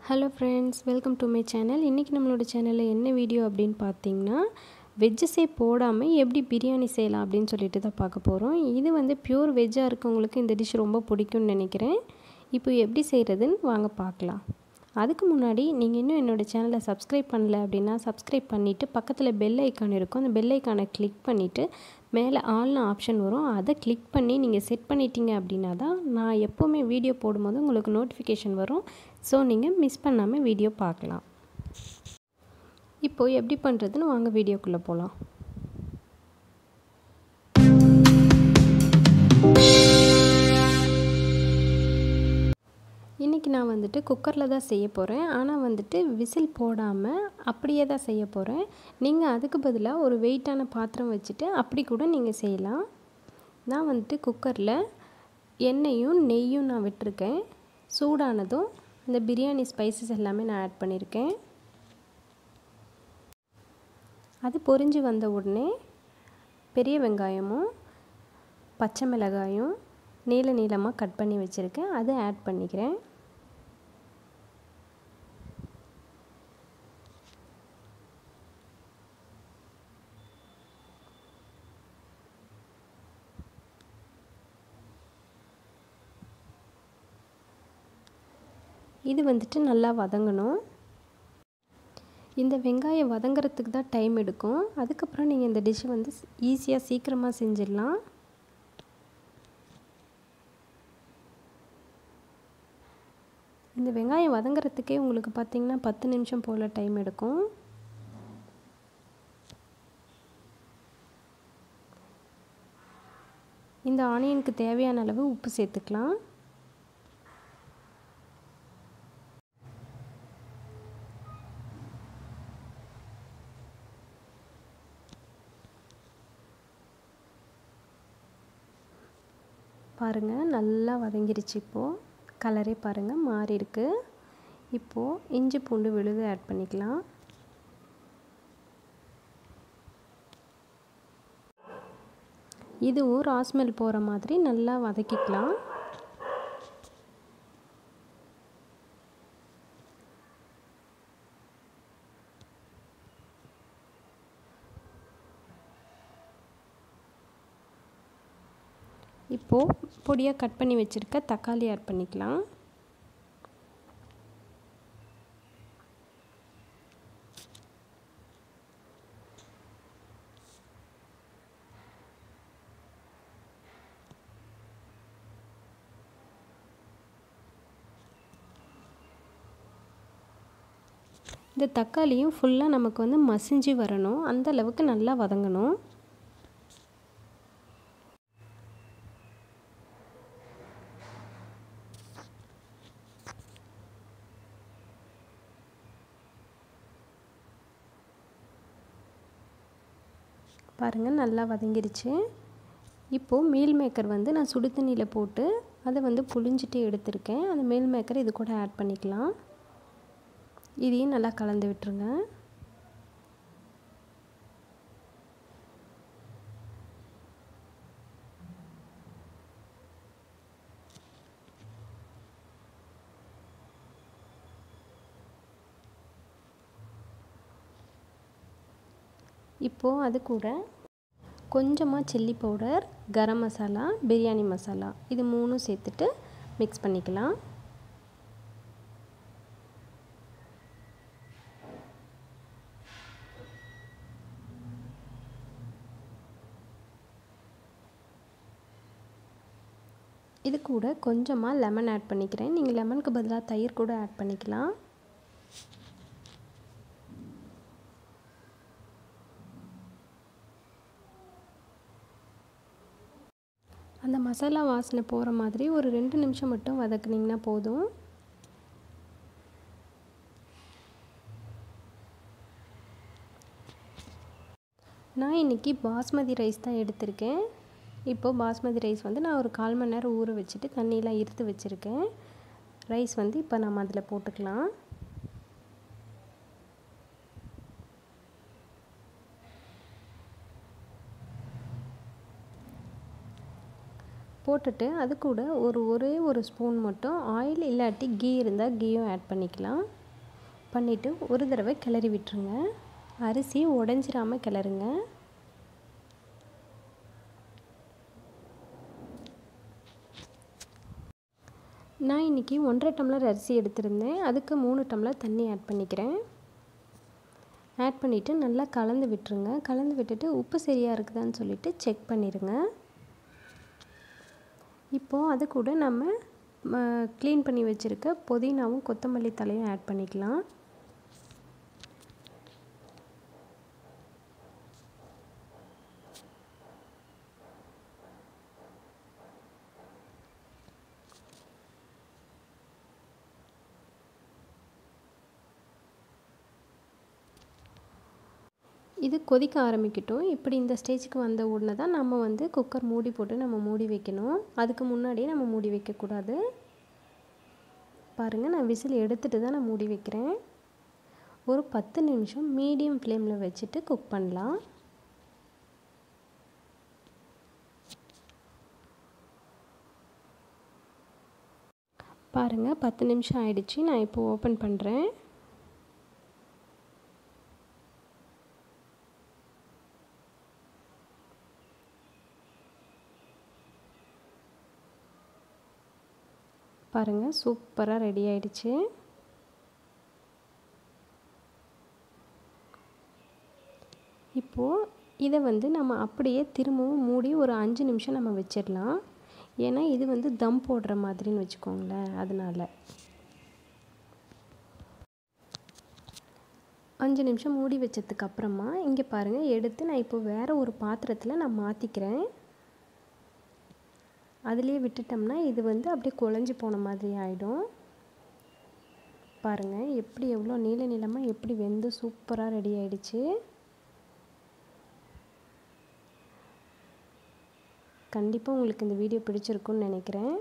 Hello friends, welcome to my channel. இன்றைக்கி நம்மளோட சேனலில் என்ன வீடியோ அப்படின்னு பார்த்தீங்கன்னா, வெஜ்ஜஸே போடாமல் எப்படி பிரியாணி செய்யலாம் அப்படின்னு சொல்லிட்டு தான் பார்க்க போகிறோம். இது வந்து பியூர் வெஜ்ஜாக இருக்கவங்களுக்கு இந்த டிஷ் ரொம்ப பிடிக்கும்னு நினைக்கிறேன். இப்போ எப்படி செய்கிறதுன்னு வாங்க பார்க்கலாம். அதுக்கு முன்னாடி நீங்கள் இன்னும் என்னோடய சேனலை சப்ஸ்கிரைப் பண்ணல அப்படின்னா சப்ஸ்கிரைப் பண்ணிவிட்டு பக்கத்தில் பெல் ஐக்கான் இருக்கும். அந்த பெல் ஐக்கானை கிளிக் பண்ணிவிட்டு மேலே ஆல்னு ஆப்ஷன் வரும். அதை கிளிக் பண்ணி நீங்கள் செட் பண்ணிட்டீங்க அப்படின்னா தான் நான் எப்போவுமே வீடியோ போடும்போது உங்களுக்கு நோட்டிஃபிகேஷன் வரும். ஸோ நீங்கள் மிஸ் பண்ணாமல் வீடியோ பார்க்கலாம். இப்போது எப்படி பண்ணுறதுன்னு வாங்க வீடியோக்குள்ளே போகலாம். இன்றைக்கி நான் வந்துட்டு குக்கரில் தான் செய்ய போகிறேன். ஆனால் வந்துட்டு விசில் போடாமல் அப்படியே தான் செய்ய போகிறேன். நீங்கள் அதுக்கு பதிலாக ஒரு வெயிட்டான பாத்திரம் வச்சுட்டு அப்படி கூட நீங்கள் செய்யலாம். நான் வந்துட்டு குக்கரில் எண்ணெயும் நெய்யும் நான் விட்டுருக்கேன். சூடானதும் இந்த பிரியாணி ஸ்பைசஸ் எல்லாமே நான் ஆட் பண்ணியிருக்கேன். அது பொரிஞ்சு வந்த உடனே பெரிய வெங்காயமும் பச்சை மிளகாயும் நீளமாக கட் பண்ணி வச்சுருக்கேன். அதை ஆட் பண்ணிக்கிறேன். இது வந்துட்டு நல்லா வதங்கணும். இந்த வெங்காயம் வதங்கிறதுக்கு தான் டைம் எடுக்கும். அதுக்கப்புறம் நீங்கள் இந்த டிஷ்ஷை வந்து ஈஸியாக சீக்கிரமாக செஞ்சிடலாம். இந்த வெங்காயம் வதங்கிறதுக்கே உங்களுக்கு பார்த்திங்கன்னா 10 நிமிஷம் போல் டைம் எடுக்கும். இந்த ஆனியனுக்கு தேவையான அளவு உப்பு சேர்த்துக்கலாம். பாருங்கள், நல்லா வதங்கிருச்சு. இப்போது கலரே பாருங்கள் மாறி இருக்கு. இப்போது இஞ்சி பூண்டு விழுது ஆட் பண்ணிக்கலாம். இதுவும் ராஸ்மெல் போகிற மாதிரி நல்லா வதக்கிக்கலாம். இப்போது பொடியாக கட் பண்ணி வச்சுருக்க தக்காளி ஆட் பண்ணிக்கலாம். இந்த தக்காளியும் ஃபுல்லாக நமக்கு வந்து மசிஞ்சு வரணும். அந்த அளவுக்கு நல்லா வதங்கணும். பாருங்கள், நல்லா வதங்கிருச்சு. இப்போது மீல் மேக்கர் வந்து நான் சுடு தண்ணியில் போட்டு அதை வந்து புழிஞ்சிட்டு எடுத்திருக்கேன். அந்த மீல் மேக்கர் இது கூட ஆட் பண்ணிக்கலாம். இதையும் நல்லா கலந்து விட்டுருங்க. இப்போது அது கூட கொஞ்சமாக சில்லி பவுடர், கரம் மசாலா, பிரியாணி மசாலா இது 3 சேர்த்துட்டு மிக்ஸ் பண்ணிக்கலாம். இது கூட கொஞ்சமாக லெமன் ஆட் பண்ணிக்கிறேன். நீங்கள் லெமனுக்கு பதிலாக தயிர் கூட ஆட் பண்ணிக்கலாம். அந்த மசாலா வாசனை போகிற மாதிரி ஒரு 2 நிமிஷம் மட்டும் வதக்குனிங்கன்னா போதும். நான் இன்றைக்கி பாஸ்மதி ரைஸ் தான் எடுத்திருக்கேன். இப்போது பாஸ்மதி ரைஸ் வந்து நான் ஒரு 1/4 மணி நேரம் ஊற வச்சுட்டு தண்ணியெலாம் இருத்து வச்சுருக்கேன். ரைஸ் வந்து இப்போ நம்ம அதில் போட்டுக்கலாம். போட்டுட்டு அது கூட ஒரே ஒரு ஸ்பூன் மட்டும் ஆயில் இல்லாட்டி கீ இருந்தால் கீயும் ஆட் பண்ணிக்கலாம். பண்ணிவிட்டு ஒரு தடவை கிளறி விட்டுருங்க. அரிசி உடஞ்சிராமல் கிளறுங்க. நான் இன்றைக்கி 1.5 டம்ளர் அரிசி எடுத்திருந்தேன். அதுக்கு 3 டம்ளர் தண்ணி ஆட் பண்ணிக்கிறேன். ஆட் பண்ணிவிட்டு நல்லா கலந்து விட்டுருங்க. கலந்து விட்டுட்டு உப்பு சரியாக இருக்குதான்னு சொல்லிவிட்டு செக் பண்ணிடுங்க. இப்போது அது கூட நம்ம க்ளீன் பண்ணி வச்சுருக்க புதினாவும் கொத்தமல்லி தழையும் ஆட் பண்ணிக்கலாம். இது கொதிக்க ஆரம்பிக்கட்டும். இப்படி இந்த ஸ்டேஜுக்கு வந்த உடனே தான் நம்ம வந்து குக்கர் மூடி போட்டு நம்ம மூடி வைக்கணும். அதுக்கு முன்னாடியே நம்ம மூடி வைக்கக்கூடாது. பாருங்கள், நான் விசில் எடுத்துகிட்டு தான் நான் மூடி வைக்கிறேன். ஒரு 10 நிமிஷம் மீடியம் ஃப்ளேமில் வச்சுட்டு குக் பண்ணலாம். பாருங்கள், 10 நிமிஷம் ஆயிடுச்சு. நான் இப்போ ஓப்பன் பண்ணுறேன். பாருங்கள், சூப்பராக ரெடி ஆயிடுச்சு. இப்போது இதை வந்து நம்ம அப்படியே திரும்பவும் மூடி ஒரு 5 நிமிஷம் நம்ம வச்சிடலாம். ஏன்னா இது வந்து தம் போடுற மாதிரின்னு வச்சுக்கோங்களேன். அதனால் 5 நிமிஷம் மூடி வச்சதுக்கப்புறமா இங்கே பாருங்கள், எடுத்து நான் இப்போ வேறு ஒரு பாத்திரத்தில் நான் மாற்றிக்கிறேன். அதிலே விட்டுட்டோம்னா இது வந்து அப்படியே குழஞ்சி போன மாதிரி ஆகிடும். பாருங்கள், எப்படி எவ்வளோ நீளமாக எப்படி வெந்து சூப்பராக ரெடி ஆகிடுச்சு. கண்டிப்பாக உங்களுக்கு இந்த வீடியோ பிடிச்சிருக்குன்னு நினைக்கிறேன்.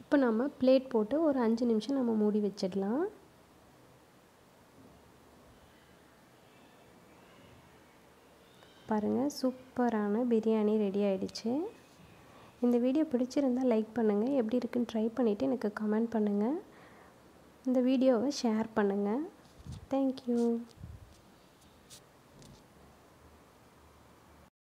இப்போ நம்ம பிளேட் போட்டு ஒரு 5 நிமிஷம் நம்ம மூடி வச்சிடலாம். பாருங்கள், சூப்பரான பிரியாணி ரெடி ஆகிடுச்சு. இந்த வீடியோ பிடிச்சிருந்தால் லைக் பண்ணுங்கள். எப்படி இருக்குன்னு ட்ரை பண்ணிவிட்டு எனக்கு கமெண்ட் பண்ணுங்கள். இந்த வீடியோவை ஷேர் பண்ணுங்கள். தேங்க்யூ.